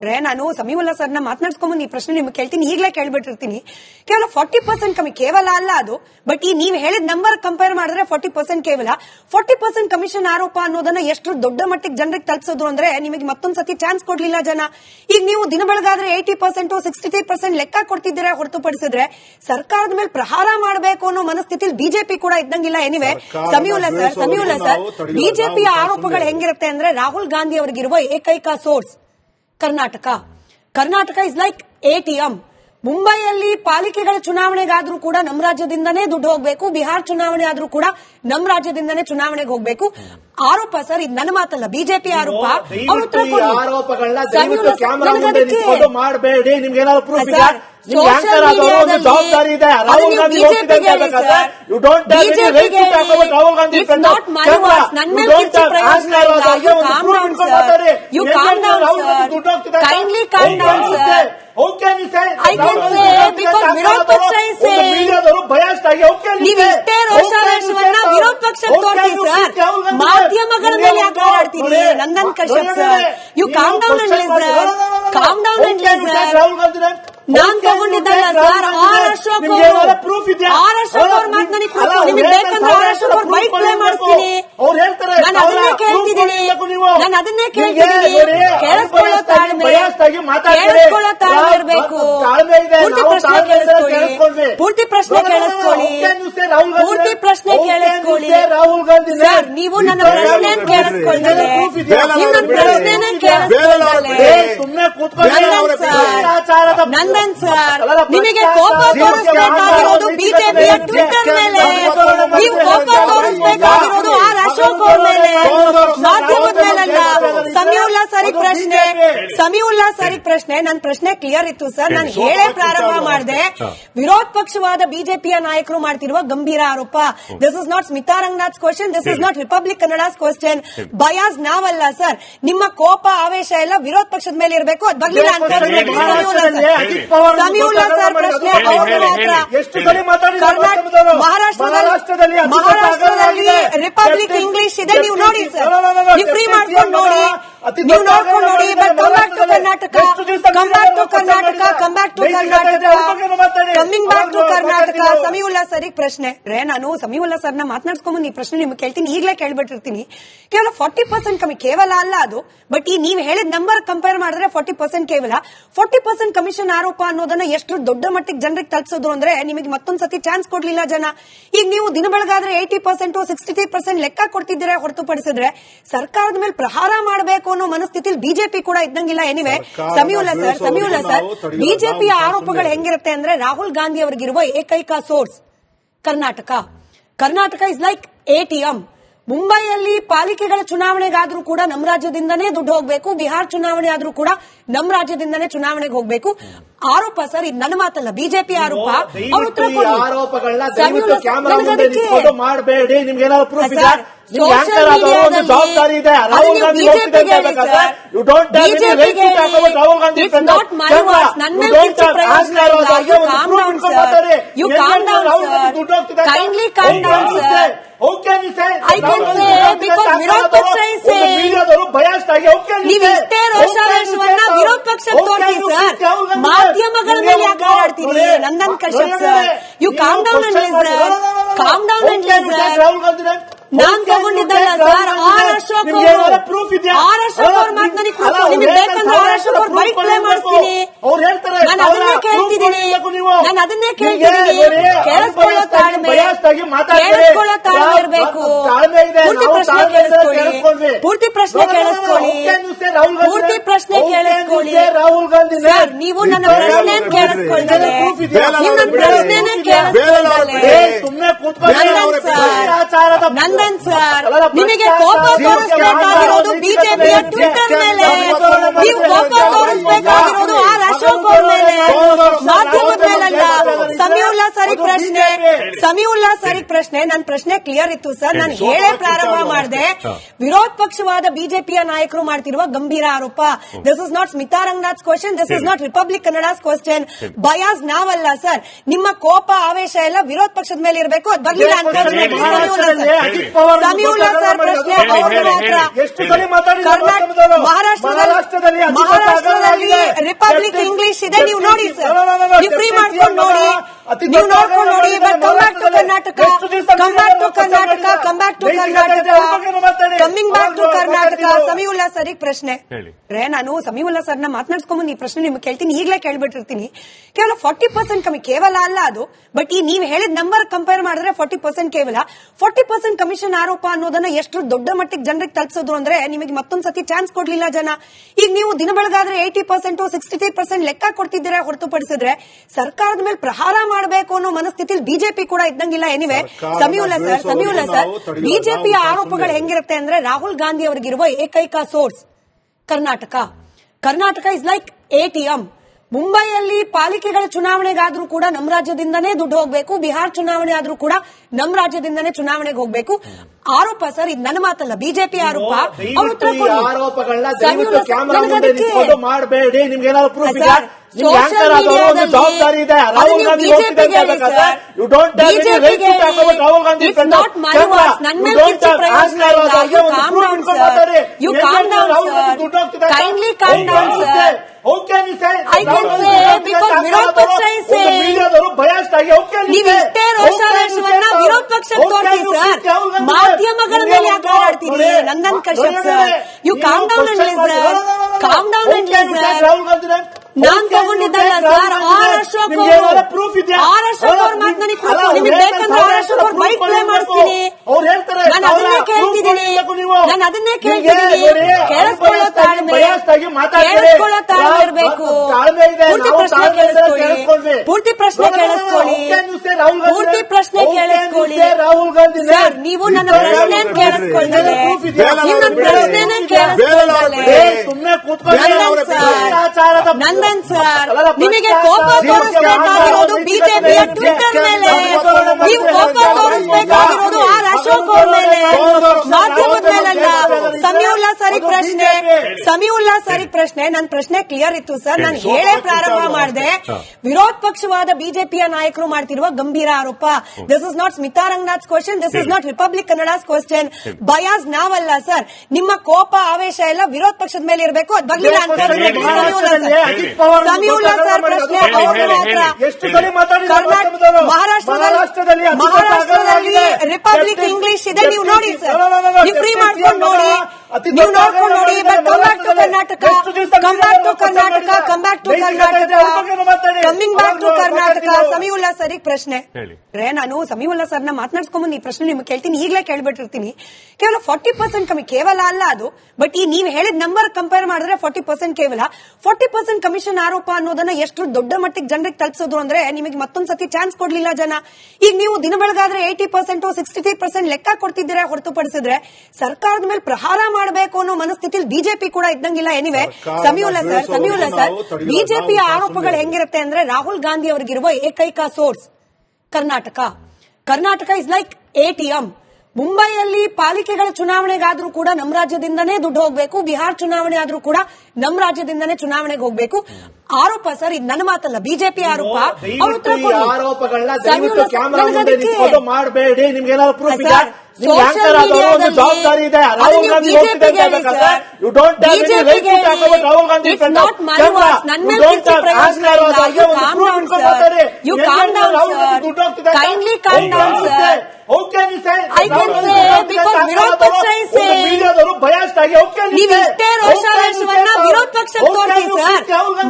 ನಾನು ಸಮೀವುಲ್ಲಾ ಸರ್ನ ಮಾತನಾಡ್ಸ್ಕೊಂಬಂದು ಈ ಪ್ರಶ್ನೆ ನಿಮ್ಗೆ ಕೇಳ್ತೀನಿ, ಈಗಲೇ ಕೇಳ್ಬಿಟ್ಟಿರ್ತೀನಿ. ಕೇವಲ 40% ಕಮ್ಮಿ, ಕೇವಲ ಅಲ್ಲ ಅದು, ಬಟ್ ಈ ನೀವು ಹೇಳಿದ ನಂಬರ್ ಕಂಪೇರ್ ಮಾಡಿದ್ರೆ 40% ಕೇವಲ 40% ಕಮಿಷನ್ ಆರೋಪ ಅನ್ನೋದನ್ನ ಎಷ್ಟು ದೊಡ್ಡ ಮಟ್ಟಿಗೆ ಜನರಿಗೆ ತಲುಪಿಸೋದು ಅಂದ್ರೆ ನಿಮಗೆ ಮತ್ತೊಂದ್ಸತಿ ಚಾನ್ಸ್ ಕೊಡ್ಲಿಲ್ಲ ಜನ. ಈಗ ನೀವು ದಿನ ಬೆಳಗಾದ್ರೆ 80% 63% ಲೆಕ್ಕ ಕೊಡ್ತಿದ್ದೀರಾ ಹೊರತುಪಡಿಸಿದ್ರೆ ಸರ್ಕಾರದ ಮೇಲೆ ಪ್ರಹಾರ ಮಾಡಬೇಕು ಅನ್ನೋ ಮನಸ್ಥಿತಿಲಿ ಬಿಜೆಪಿ ಕೂಡ ಇದ್ದಂಗಿಲ್ಲ. ಎನಿವೆ, ಸಮೀವುಲ್ಲಾ ಸರ್, ಬಿಜೆಪಿಯ ಆರೋಪಗಳು ಹೆಂಗಿರುತ್ತೆ ಅಂದ್ರೆ ರಾಹುಲ್ ಗಾಂಧಿ ಅವರಿಗಿರುವ ಏಕೈಕ source Karnataka is like ATM. ಮುಂಬೈಯಲ್ಲಿ ಪಾಲಿಕೆಗಳ ಚುನಾವಣೆಗಾದ್ರೂ ಕೂಡ ನಮ್ಮ ರಾಜ್ಯದಿಂದನೇ ದುಡ್ಡು ಹೋಗ್ಬೇಕು, ಬಿಹಾರ್ ಚುನಾವಣೆ ಆದ್ರೂ ಕೂಡ ನಮ್ಮ ರಾಜ್ಯದಿಂದನೇ ಚುನಾವಣೆಗೆ ಹೋಗ್ಬೇಕು. ಆರೋಪ ಸರ್, ಇದು ನನ್ನ ಮಾತಲ್ಲ, ಬಿಜೆಪಿ ಆರೋಪ. ಮಾಡಬೇಡಿ, ನಿಮ್ಗೆ ಏನಾದ್ರು ಪ್ರೂಫ್ ಇದೆ? ಜವಾಬ್ದಾರಿ ಇದೆ. ರಾಹುಲ್ ಗಾಂಧಿ ವಿರೋಧ ಪಕ್ಷ ತೋರಿಸಿ ಸರ್, ಮಾಧ್ಯಮಗಳ ಮೇಲೆ ಯಾಕೆ ಹೋರಾಡ್ತೀರಿ? Nandan Kashyap sir, you calm down and listen. ನಾನ್ ತಗೊಂಡಿದ್ದಲ್ಲ ಸರ್, ಆರ್ ಅಶೋಕ್ ಅವ್ರ ಮಾತನಾಡಿ ನಿಮಗೆ ಬೇಕಂದ್ರೆ ಆರ್ ಅಶೋಕ್ ಅವ್ರ ಬೈಕ್ ಪ್ಲೇ ಮಾಡಿಸ್ತೀನಿ. ನಾನು ಅದನ್ನೇ ಕೇಳ್ತಿದ್ದೀನಿ, ಕೇಳಿಸ್ಕೊಳ್ಳೋ ತಾಳ್ಮೆ ಇರಬೇಕು. ಪೂರ್ತಿ ಪ್ರಶ್ನೆ ಕೇಳಿಸ್ಕೊಳ್ಳಿ ಸರ್. ನೀವು ನನ್ನ ಪ್ರಶ್ನೆ ಕೇಳಿಸ್ಕೊಳ್ತಾರೆ, ನಂದನ್ ಸರ್, ನಿಮಗೆ ಕೋಪ ತೋರಿಸಬೇಕಾಗಿರೋದು ಬಿಜೆಪಿಯ ಟ್ವಿಟರ್ ಮೇಲೆ, ನೀವು ಕೋಪ ತೋರಿಸಬೇಕಾಗಿರೋದು ಆರ್ ಅಶೋಕ್ ಅವ್ರ ಮೇಲೆ, ಮಾಧ್ಯಮದ ಮೇಲಲ್ಲ. ಸಮೀವುಲ್ಲಾ ಸರಿ ಪ್ರಶ್ನೆ, ನನ್ನ ಪ್ರಶ್ನೆ ಕ್ಲಿಯರ್ ಇತ್ತು ಸರ್. ನಾನು ಹೇಳೇ ಪ್ರಾರಂಭ ಮಾಡಿದೆ. ವಿರೋಧ ಪಕ್ಷವಾದ ಬಿಜೆಪಿಯ ನಾಯಕರು ಮಾಡ್ತಿರುವ ಗಂಭೀರ ಆರೋಪ. This is not Smitha Ranganath's question, this is not Republic Kannada's question. Bias ನಾವಲ್ಲ ಸರ್. ನಿಮ್ಮ ಕೋಪ ಆವೇಶ ಎಲ್ಲ ವಿರೋಧ ಪಕ್ಷದ ಮೇಲೆ ಇರಬೇಕು, ಅದು ಬಗ್ಲಿಲ್ಲ ಅಂತ ಸಮೀವುಲ್ಲಾ ಸರ್ ಪ್ರಶ್ನೆ ಮಹಾರಾಷ್ಟ್ರದಲ್ಲಿ ರಿಪಬ್ಲಿಕ್ ಇಂಗ್ಲಿಷ್ ಇದೆ, ನೀವು ನೋಡಿ ಸರ್, ನೀವು ಫ್ರೀ ಮಾಡ್ಕೊಂಡು ನೋಡಿ, ನೀವು ನೋಡ್ಕೊಂಡು ನೋಡಿ. But come back to Karnataka, coming back to Karnataka. Samiulla ಸರಿಗೆ ಪ್ರಶ್ನೆ ನಾನು ಸಮೀವುಲ್ಲಾ ಸರ್ನ ಮಾತನಾಡ್ಸ್ಕೊಂಬಂದು ಈ ಪ್ರಶ್ನೆ ನಿಮ್ಗೆ ಕೇಳ್ತೀನಿ, ಈಗಲೇ ಕೇಳ್ಬಿಟ್ಟಿರ್ತೀನಿ. ಕೇವಲ 40% ಕಮ್ಮಿ, ಕೇವಲ ಅಲ್ಲ ಅದು, ಬಟ್ ಈ ನೀವು ಹೇಳಿದ ನಂಬರ್ ಕಂಪೇರ್ ಮಾಡಿದ್ರೆ 40% ಕೇವಲ 40% ಕಮಿಷನ್ ಆರೋಪ ಅನ್ನೋದನ್ನ ಎಷ್ಟು ದೊಡ್ಡ ಮಟ್ಟಿಗೆ ಜನರಿಗೆ ತಲುಪಿಸೋದು ಅಂದ್ರೆ ನಿಮಗೆ ಮತ್ತೊಂದ್ಸತಿ ಚಾನ್ಸ್ ಕೊಡ್ಲಿಲ್ಲ ಜನ. ಈಗ ನೀವು ದಿನ ಬೆಳಗಾದ್ರೆ 80% 63% ಲೆಕ್ಕ ಕೊಡ್ತಿದ್ದೀರಾ ಹೊರತುಪಡಿಸಿದ್ರೆ ಸರ್ಕಾರದ ಮೇಲೆ ಪ್ರಹಾರ ಮಾಡಬೇಕು ಅನ್ನೋ ಮನಸ್ಥಿತಿಲಿ ಬಿಜೆಪಿ ಕೂಡ ಇದ್ದಂಗಿಲ್ಲ. ಎನಿವೆ, ಸಮೀವುಲ್ಲಾ ಸರ್, ಬಿಜೆಪಿಯ ಆರೋಪಗಳು ಹೆಂಗಿರುತ್ತೆ ಅಂದ್ರೆ ರಾಹುಲ್ ಗಾಂಧಿ ಅವರಿಗಿರುವ ಏಕೈಕ source Karnataka is like ATM. ಮುಂಬೈಯಲ್ಲಿ ಪಾಲಿಕೆಗಳ ಚುನಾವಣೆಗಾದ್ರೂ ಕೂಡ ನಮ್ಮ ರಾಜ್ಯದಿಂದನೇ ದುಡ್ಡು ಹೋಗ್ಬೇಕು, ಬಿಹಾರ್ ಚುನಾವಣೆ ಆದ್ರೂ ಕೂಡ ನಮ್ಮ ರಾಜ್ಯದಿಂದನೇ ಚುನಾವಣೆಗೆ ಹೋಗ್ಬೇಕು. ಆರೋಪ ಸರ್, ಇದು ನನ್ನ ಮಾತಲ್ಲ, ಬಿಜೆಪಿ ಆರೋಪ. ಮಾಡಬೇಡಿ, ನಿಮ್ಗೆ ಏನಾದ್ರು ಪ್ರೂಫ್ ಇದೆ? ಜವಾಬ್ದಾರಿ ಇದೆ. ರಾಹುಲ್ ಗಾಂಧಿ ವಿರೋಧ ಪಕ್ಷ ತೋರಿಸಿ ಸರ್, ಮಾಧ್ಯಮಗಳ ಮೇಲೆ ಯಾಕೆ ಹೋರಾಡ್ತೀರಿ? Nandan Kashyap sir, you calm down and listen. ನಾನ್ ತಗೊಂಡಿದ್ದಲ್ಲ ಸರ್, ಆರ್ ಅಶೋಕ್ ಅವ್ರ ಮಾತನಾಡಿ ನಿಮಗೆ ಬೇಕಂದ್ರೆ ಆರ್ ಅಶೋಕ್ ಅವ್ರ ಬೈಕ್ ಪ್ಲೇ ಮಾಡಿಸ್ತೀನಿ. ನಾನು ಅದನ್ನೇ ಕೇಳ್ತಿದ್ದೀನಿ, ಕೇಳಿಸ್ಕೊಳ್ಳೋ ತಾಳ್ಮೆ ಇರಬೇಕು. ಪೂರ್ತಿ ಪ್ರಶ್ನೆ ಕೇಳಿಸ್ಕೊಳ್ಳಿ ರಾಹುಲ್ ಗಾಂಧಿ ಸರ್. ನೀವು ನನ್ನ ಪ್ರಶ್ನೆ ಕೇಳಿಸ್ಕೊಳ್ತಾರೆ, ನಂದನ್ ಸರ್, ನಿಮಗೆ ಕೋಪ ತೋರಿಸಬೇಕಾಗಿರೋದು ಬಿಜೆಪಿಯ ಟ್ವಿಟರ್ ಮೇಲೆ, ನೀವು ಕೋಪ ತೋರಿಸಬೇಕಾಗಿರೋದು ಆರ್ ಅಶೋಕ್ ಅವ್ರ ಮೇಲೆ, ಮಾಧ್ಯಮದ ಮೇಲಲ್ಲ. ಸಮೀವುಲ್ಲಾ ಸರಿ ಪ್ರಶ್ನೆ ಸಮೀವುಲ್ಲಾ ಸರ್ ಪ್ರಶ್ನೆ ನನ್ನ ಪ್ರಶ್ನೆ ಕ್ಲಿಯರ್ ಇತ್ತು ಸರ್. ನಾನು ಹೇಳೇ ಪ್ರಾರಂಭ ಮಾಡಿದೆ. ವಿರೋಧ ಪಕ್ಷವಾದ ಬಿಜೆಪಿಯ ನಾಯಕರು ಮಾಡ್ತಿರುವ ಗಂಭೀರ ಆರೋಪ. This is not Smitha Ranganath question, this is not Republic Kannada's question. Bias ನಾವಲ್ಲ ಸರ್. ನಿಮ್ಮ ಕೋಪ ಆವೇಶ ಎಲ್ಲ ವಿರೋಧ ಪಕ್ಷದ ಮೇಲೆ ಇರಬೇಕು. ಅದು ಬರ್ಲಿಲ್ಲ ಅಂತ ಸಮೀವುಲ್ಲಾ ಸರ್ ಪ್ರಶ್ನೆ ಮಹಾರಾಷ್ಟ್ರದಲ್ಲಿ ರಿಪಬ್ಲಿಕ್ ಇಂಗ್ಲಿಷ್ ಇದೆ, ನೀವು ನೋಡಿ ಸರ್, ನೀವು ಫ್ರೀ ಮಾಡ್ಕೊಂಡು ನೋಡಿ, ನೀವು ನೋಡ್ಕೊಂಡು ನೋಡಿ. But come back to Karnataka, come back to Karnataka, come back to Karnataka, coming back to Karnataka. Samiulla sir ಪ್ರಶ್ನೆ ನಾನು ಸಮೀವುಲ್ಲಾ ಸರ್ನ ಮಾತನಾಡ್ಸ್ಕೊಂಬಂದು ಈ ಪ್ರಶ್ನೆ ನಿಮ್ಗೆ ಕೇಳ್ತೀನಿ, ಈಗಲೇ ಕೇಳ್ಬಿಟ್ಟಿರ್ತೀನಿ. ಕೇವಲ 40% ಕಮ್ಮಿ, ಕೇವಲ ಅಲ್ಲ ಅದು, ಬಟ್ ಈ ನೀವು ಹೇಳಿದ ನಂಬರ್ ಕಂಪೇರ್ ಮಾಡಿದ್ರೆ 40% ಕೇವಲ 40% ಕಮಿಷನ್ ಆರೋಪ ಅನ್ನೋದನ್ನ ಎಷ್ಟು ದೊಡ್ಡ ಮಟ್ಟಿಗೆ ಜನರಿಗೆ ತಲುಪಿಸೋದು ಅಂದ್ರೆ ನಿಮಗೆ ಮತ್ತೊಂದ್ಸತಿ ಚಾನ್ಸ್ ಕೊಡ್ಲಿಲ್ಲ ಜನ. ಈಗ ನೀವು ದಿನ ಬೆಳಗಾದ್ರೆ 80%, 63% ಲೆಕ್ಕ ಕೊಡ್ತಿದ್ದೀರಾ ಹೊರತುಪಡಿಸಿದ್ರೆ ಸರ್ಕಾರದ ಮೇಲೆ ಪ್ರಹಾರ ಮಾಡಬೇಕು ಅನ್ನೋ ಮನಸ್ಥಿತಿಲಿ ಬಿಜೆಪಿ ಕೂಡ ಇದ್ದಂಗಿಲ್ಲ. ಎನಿವೆ ಸಮೀವುಲ್ಲಾ ಸರ್ ಬಿಜೆಪಿಯ ಆರೋಪಗಳು ಹೆಂಗಿರುತ್ತೆ ಅಂದ್ರೆ ರಾಹುಲ್ ಗಾಂಧಿ ಅವರಿಗಿರುವ ಏಕೈಕ source Karnataka is like ATM. ಮುಂಬೈಯಲ್ಲಿ ಪಾಲಿಕೆಗಳ ಚುನಾವಣೆಗಾದ್ರೂ ಕೂಡ ನಮ್ಮ ರಾಜ್ಯದಿಂದನೇ ದುಡ್ಡು ಹೋಗ್ಬೇಕು, ಬಿಹಾರ್ ಚುನಾವಣೆ ಆದ್ರೂ ಕೂಡ ನಮ್ಮ ರಾಜ್ಯದಿಂದನೇ ಚುನಾವಣೆಗೆ ಹೋಗ್ಬೇಕು. ಆರೋಪ ಸರ್, ಇದು ನನ್ನ ಮಾತಲ್ಲ, ಬಿಜೆಪಿ ಆರೋಪ. ಮಾಡಬೇಡಿ, ನಿಮ್ಗೆ ಏನಾದ್ರು ಪ್ರೂಫ್ ಇದೆ? ಜವಾಬ್ದಾರಿ ಇದೆ. ರಾಹುಲ್ ಗಾಂಧಿ ನೀವಿಷ್ಟೇ ರೋಷಾವೇಶವನ್ನ ವಿರೋಧ ಪಕ್ಷಕ್ಕೆ ತೋರಿಸಿ ಸರ್, ಮಾಧ್ಯಮಗಳ ಮೇಲೆ ಯಾಕೆ ಹಾರಾಡ್ತೀರಿ? Nandan Kashyap sir, you calm down and listen, calm down and listen. ನಾನ್ ತಗೊಂಡಿದ್ದಲ್ಲ ಸರ್, ಆರ್ ಅಶೋಕ್ ಅವ್ರ ಮಾತು ನನಗೆ ಪ್ರೂಫ್. ನಿಮಗೆ ಬೇಕಂದ್ರೆ ಆರ್ ಅಶೋಕ್ ಅವ್ರ ಬೈಕ್ ಪ್ಲೇ ಮಾಡಿಸ್ತೀನಿ. ನಾನು ಅದನ್ನೇ ಕೇಳ್ತಿದ್ದೀನಿ, ಕೇಳಿಸ್ಕೊಳ್ಳೋ ತಾಳ್ಮೆ ಇರಬೇಕು. ಪೂರ್ತಿ ಪ್ರಶ್ನೆ ಕೇಳಿಸ್ಕೊಳ್ಳಿ ಸರ್. ನೀವು ನನ್ನ ಪ್ರಶ್ನೆ ಕೇಳಿಸ್ಕೊಳ್ತಾರೆ, ನೀವು ನನ್ನ ಪ್ರಶ್ನೆನೇ ಕೇಳಿಸ್ಕೊಳ್ತಾರೆ. ನಂದನ್ ಸರ್, ನಿಮಗೆ ಕೋಪ ತೋರಿಸಬೇಕಾಗಿರೋದು ಬಿಜೆಪಿಯ ಟ್ವಿಟರ್ ಮೇಲೆ, ನೀವು ಕೋಪ ತೋರಿಸಬೇಕಾಗಿರೋದು ಆರ್ ಅಶೋಕ್ ಅವ್ರ ಮೇಲೆ, ಮಾಧ್ಯಮದ ಮೇಲಲ್ಲ. ಸಮೀವುಲ್ಲಾ ಸರ್ ಪ್ರಶ್ನೆ ನನ್ನ ಪ್ರಶ್ನೆ ಕ್ಲಿಯರ್ ಇತ್ತು ಸರ್. ನಾನು ಹೇಳೇ ಪ್ರಾರಂಭ ಮಾಡಿದೆ. ವಿರೋಧ ಪಕ್ಷವಾದ ಬಿಜೆಪಿಯ ನಾಯಕರು ಮಾಡ್ತಿರುವ ಗಂಭೀರ ಆರೋಪ. This is not Smitha Ranganath question, this is not Republic Kannada's question. Bias ನಾವಲ್ಲ ಸರ್. ನಿಮ್ಮ ಕೋಪ ಆವೇಶ ಎಲ್ಲ ವಿರೋಧ ಪಕ್ಷದ ಮೇಲೆ ಇರಬೇಕು. ಅದು ಬರ್ಲಿಲ್ಲ ಅಂತ ಸಮೀವುಲ್ಲಾ ಸರ್ ಪ್ರಶ್ನೆ ಮಹಾರಾಷ್ಟ್ರದಲ್ಲಿ ರಿಪಬ್ಲಿಕ್ ಇಂಗ್ಲಿಷ್ ಇದೆ, ನೀವು ನೋಡಿ ಸರ್, ನೀವು ಫ್ರೀ ಮಾಡ್ಕೊಂಡು ನೋಡಿ, ನೀವು ನೋಡ್ಕೊಂಡು ನೋಡಿ. But come back to Karnataka, come back to Karnataka, come back to Karnataka, coming back to Karnataka. Samiulla sir ಪ್ರಶ್ನೆ ನಾನು ಸಮೀವುಲ್ಲಾ ಸರ್ನ ಮಾತನಾಡ್ಸ್ಕೊಂಬಂದು ಈ ಪ್ರಶ್ನೆ ನಿಮ್ಗೆ ಕೇಳ್ತೀನಿ, ಈಗಲೇ ಕೇಳ್ಬಿಟ್ಟಿರ್ತೀನಿ. ಕೇವಲ 40% ಕಮ್ಮಿ, ಕೇವಲ ಅಲ್ಲ ಅದು, ಬಟ್ ಈ ನೀವು ಹೇಳಿದ ನಂಬರ್ ಕಂಪೇರ್ ಮಾಡಿದ್ರೆ 40% ಕೇವಲ 40% ಕಮಿಷನ್ ಆರೋಪ ಅನ್ನೋದನ್ನ ಎಷ್ಟು ದೊಡ್ಡ ಮಟ್ಟಿಗೆ ಜನರಿಗೆ ತಲುಪಿಸೋದು ಅಂದ್ರೆ ನಿಮಗೆ ಮತ್ತೊಂದ್ಸತಿ ಚಾನ್ಸ್ ಕೊಡ್ಲಿಲ್ಲ ಜನ. ಈಗ ನೀವು ದಿನ ಬೆಳಗಾದ್ರೆ 80%, 63% ಲೆಕ್ಕ ಕೊಡ್ತಿದ್ದೀರಾ ಹೊರತುಪಡಿಸಿದ್ರೆ ಸರ್ಕಾರದ ಮೇಲೆ ಪ್ರಹಾರ ಮಾಡಬೇಕು ಅನ್ನೋ ಮನಸ್ಥಿತಿಲಿ ಬಿಜೆಪಿ ಕೂಡ ಇದ್ದಂಗಿಲ್ಲ. ಎನಿವೆ ಸಮೀವುಲ್ಲಾ ಸರ್ ಬಿಜೆಪಿಯ ಆರೋಪಗಳು ಹೆಂಗಿರುತ್ತೆ ಅಂದ್ರೆ ರಾಹುಲ್ ಗಾಂಧಿ ಅವರಿಗಿರುವ ಏಕೈಕ source Karnataka is like ATM. ಮುಂಬೈಯಲ್ಲಿ ಪಾಲಿಕೆಗಳ ಚುನಾವಣೆಗಾದ್ರೂ ಕೂಡ ನಮ್ಮ ರಾಜ್ಯದಿಂದನೇ ದುಡ್ಡು ಹೋಗ್ಬೇಕು, ಬಿಹಾರ್ ಚುನಾವಣೆ ಆದ್ರೂ ಕೂಡ ನಮ್ಮ ರಾಜ್ಯದಿಂದನೇ ಚುನಾವಣೆಗೆ ಹೋಗ್ಬೇಕು. ಆರೋಪ ಸರ್, ಇದು ನನ್ನ ಮಾತಲ್ಲ, ಬಿಜೆಪಿ ಆರೋಪ. ಮಾಡಬೇಡಿ, ನಿಮ್ಗೆ ಏನಾದ್ರು ಪ್ರೂಫ್ ಇದೆ? ಜವಾಬ್ದಾರಿ ಇದೆ. ರಾಹುಲ್ ಗಾಂಧಿ ನೀವಿಷ್ಟೇ ರೋಷಾವೇಶವನ್ನ ವಿರೋಧ ಪಕ್ಷಕ್ಕೆ ತೋರಿಸಿ ಸರ್,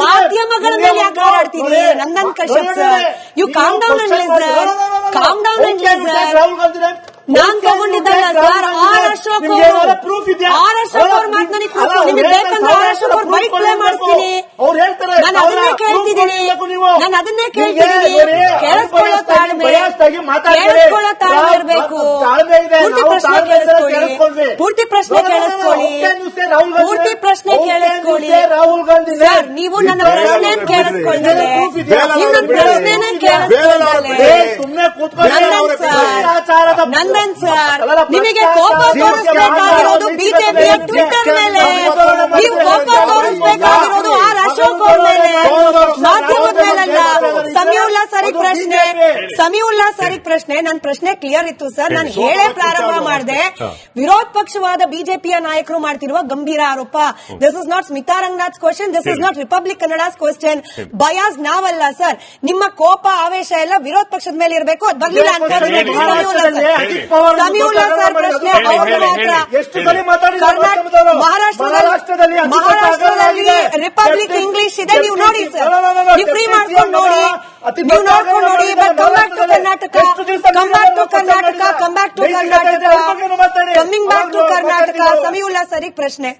ಮಾಧ್ಯಮಗಳ ಮೇಲೆ ಯಾಕೆ ಹಾರಾಡ್ತೀರಿ? Nandan Kashyap sir, you calm down and listen, ನಾನ್ ತಗೊಂಡಿದ್ದಲ್ಲ ಸರ್, ಆರ್ ಅಶೋಕ್ ಅವ್ರ ಮಾತು ನನಗೆ ಪ್ರೂಫ್. ನಿಮಗೆ ಬೇಕಂದ್ರೆ ಆರ್ ಅಶೋಕ್ ಅವ್ರ ಬೈಕ್ ಪ್ಲೇ ಮಾಡಿಸ್ತೀನಿ. ನಾನು ಅದನ್ನೇ ಕೇಳ್ತಿದ್ದೀನಿ, ಕೇಳ್ತಿದ್ದೀನಿ. ನೀವು ನಾನು ಅದನ್ನೇ ನಿಮ್ಗೆ ಕೇಳ್ತಿದ್ದೀನಿ. ನೋಡಿ, ಕೇಳಿಸ್ಕೊಳ್ಳೋ ತಾಳ್ಮೆ, ಬಯಾಸ್ತಾಗಿ ಮಾತಾಡ್ತೀರಿ. ಕೇಳಿಸ್ಕೊಳ್ಳೋ ತಾಳ್ಮೆ ಇರ್ಬೇಕು. ತಾಳ್ಮೆ ಇದೆ, ಪೂರ್ತಿ ನಾವು ಪ್ರಶ್ನೆ ತಾಳ್ಮೆ ಇದ್ರೆ ಕೇಳಿಸ್ಕೊಳ್ಳಿ. ಕೇಳಿಸ್ಕೊಳ್ವಿ. ಪೂರ್ತಿ ಪ್ರಶ್ನೆ ಕೇಳಿಸ್ಕೊಳ್ಳಿ. ಪೂರ್ತಿ ಪ್ರಶ್ನೆ ಕೇಳಿಸ್ಕೊಳ್ಳಿ. ರಾಹುಲ್ ಗಾಂಧಿ ಸರ್, ನೀವು ನನ್ನ ಪ್ರಶ್ನೆ ಕೇಳಿಸ್ಕೊಳ್ತಾರೆ. ನೀವು ನನ್ನ ಪ್ರಶ್ನೆನೇ ಕೇಳಿಸ್ಕೊಳ್ತಾರೆ. ಸುಮ್ಮನೆ ಕೂತ್ಕೊಂಡು ನಂದನ್ ಸರ್, ನಿಮಗೆ ಕೋಪ ತೋರಿಸಬೇಕಾಗಿರೋದು ಬಿಜೆಪಿಯ ಟ್ವಿಟರ್ ಮೇಲೆ, ನೀವು ಕೋಪ ತೋರಿಸಬೇಕಾಗಿರೋದು ಆರ್ ಅಶೋಕ್ ಅವ್ರ ಮೇಲೆ, ಮಾಧ್ಯಮದ ಮೇಲಲ್ಲ. ಸಮೀವುಲ್ಲಾ ಸರಿಗ್ ಪ್ರಶ್ನೆ, ಸಮೀವುಲ್ಲಾ ಸರಿಗ್ ಪ್ರಶ್ನೆ. ನನ್ನ ಪ್ರಶ್ನೆ ಕ್ಲಿಯರ್ ಇತ್ತು ಸರ್. ನಾನು ಹೇಳೇ ಪ್ರಾರಂಭ ಮಾಡಿದೆ. ವಿರೋಧ ಪಕ್ಷವಾದ ಬಿಜೆಪಿಯ ನಾಯಕರು ಮಾಡ್ತಿರುವ ಗಂಭೀರ ಆರೋಪ. This is not Smitha Ranganath question, this is not Republic Kannada's question. Bias ನಾವಲ್ಲ ಸರ್. ನಿಮ್ಮ ಕೋಪ ಆವೇಶ ಎಲ್ಲ ವಿರೋಧ ಪಕ್ಷದ ಮೇಲೆ ಇರಬೇಕು. ಅದು ಬರಲಿಲ್ಲ ಅಂತ ಸಮೀವುಲ್ಲಾ ಸರ್ ಪ್ರಶ್ನೆ ಅವ್ರದ್ದು ಮಾತ್ರ. ಮಹಾರಾಷ್ಟ್ರದಲ್ಲಿ ರಿಪಬ್ಲಿಕ್ ಇಂಗ್ಲಿಷ್ ಇದೆ, ನೀವು ನೋಡಿ ಸರ್, ನೀವು ಫ್ರೀ ಮಾಡ್ಕೊಂಡು ನೋಡಿ, ನೀವು ನೋಡ್ಕೊಂಡು ನೋಡಿ. But come back to Karnataka, come back to Karnataka, come back to Karnataka, coming back to Karnataka. Samiulla ಸರಿಗ್ ಪ್ರಶ್ನೆ.